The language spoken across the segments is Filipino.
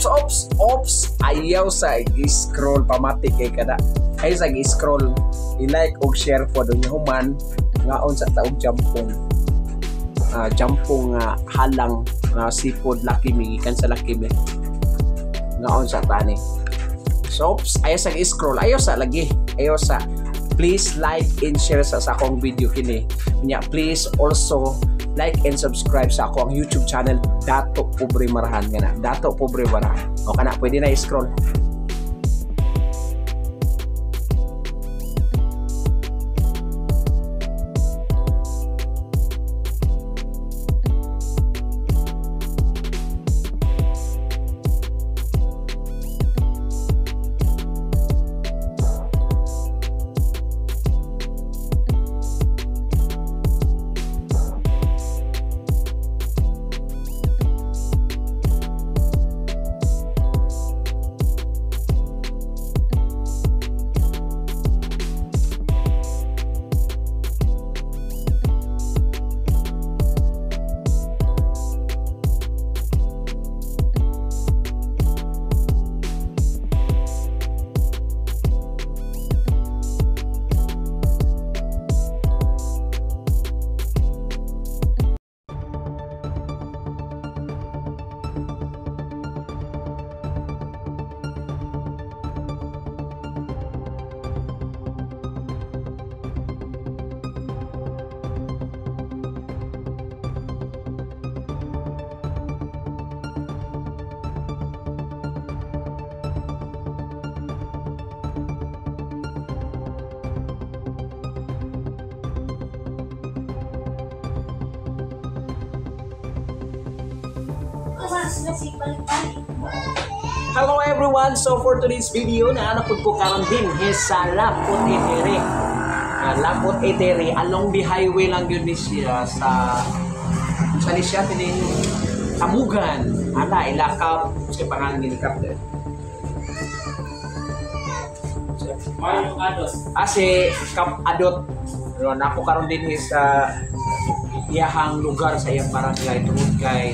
Ops, ayaw sa i-scroll pamati kay kada. Ayaw sa i-scroll, i-like o share po doon yung human ngaon sa taong jampong halang sipod laki gikan sa laki mi ngaon sa tani. So ops, ayaw sa i-scroll, ayaw sa please like and share sa akong video kini. Please also like and subscribe sa akong YouTube channel Dato Pobre Marahan nga na. Dato Pobre Marahan. O kana pwede na i-scroll. Hello everyone! So for today's video, naanapod ko karon din sa Lapot Etere. Lapot Etere, along the highway lang yun ni siya sa siya tining Tamugan. Ilakap, sa pangalan ni Captain. Mario Ados. Si Kap Adot. Ako karon din sa iyahang lugar sa iyang barangay tungod kay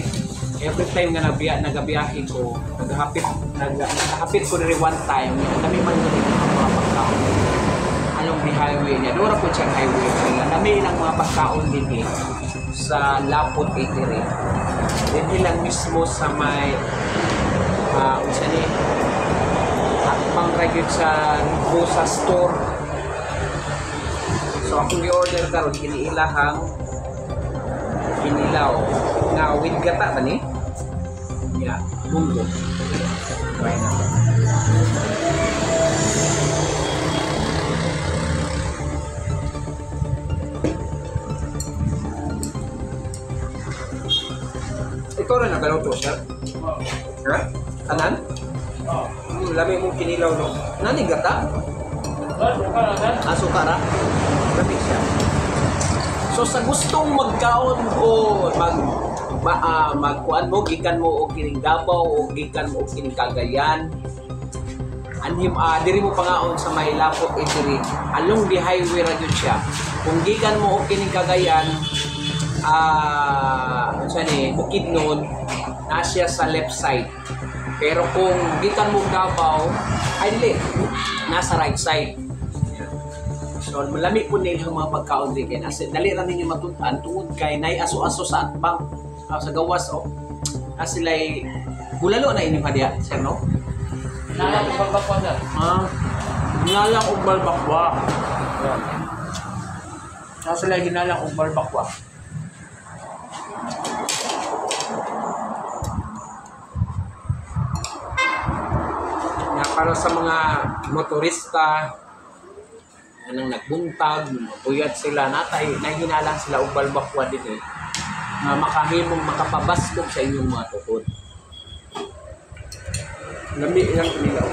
every time nga nagabiyahe ko, nagahapit ko rin one time, dami man rin ang mga pagkaon. Along the highway niya, doon po siyang highway. Dami lang mga pagkaon din sa Lapot Etere. Hindi lang mismo sa may, pang regular sa Rosa Store. So akong i-order karon kiniilahang kinilaw nga with gata ba ni? Yeah, munggo. Try na. Ito rin nagaluto, sir? Ha? Kanan? Lami mong kinilaw, no? Nani gata? Sukara? Lami siya. So sa gustong magkaon o magkuan mo, gikan mo o kining Davao o gikan mo o kining Cagayan, diri mo pangaon sa may Lapot Etere, along the highway ra gyud siya. Kung gikan mo o kining Cagayan, Bukidnon, na siya sa left side. Pero kung gikan mo Davao, ay nasa right side. So, malami po nila ang mga pagkaon din kaya dali lang ninyo matutan tungod kay nay aso-aso sa atbang sa gawas sila'y bulalo na inyong hadiya, sir, no? Nalang balbakwa, sir. Ginalang og balbakwa. Sila'y ginalang og balbakwa. Para sa mga motorista nang nagbuntag, puyat sila, nahinalang sila og balbakwa din na makahimong makapabasbog sa inyong mga tukod. Lami ilang kinilaw.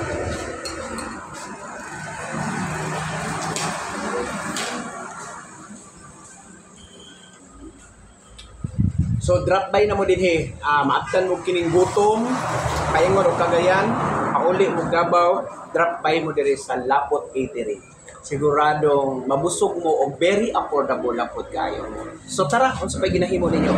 So drop by na mo din maabtan mo kining gutom, paingon og Cagayan, pauli mo Davao, drop by mo diri sa Lapot Etere. Siguradong mabusog mo og very affordable lapot kayo. So tara, unsa pay ginahimo ninyo?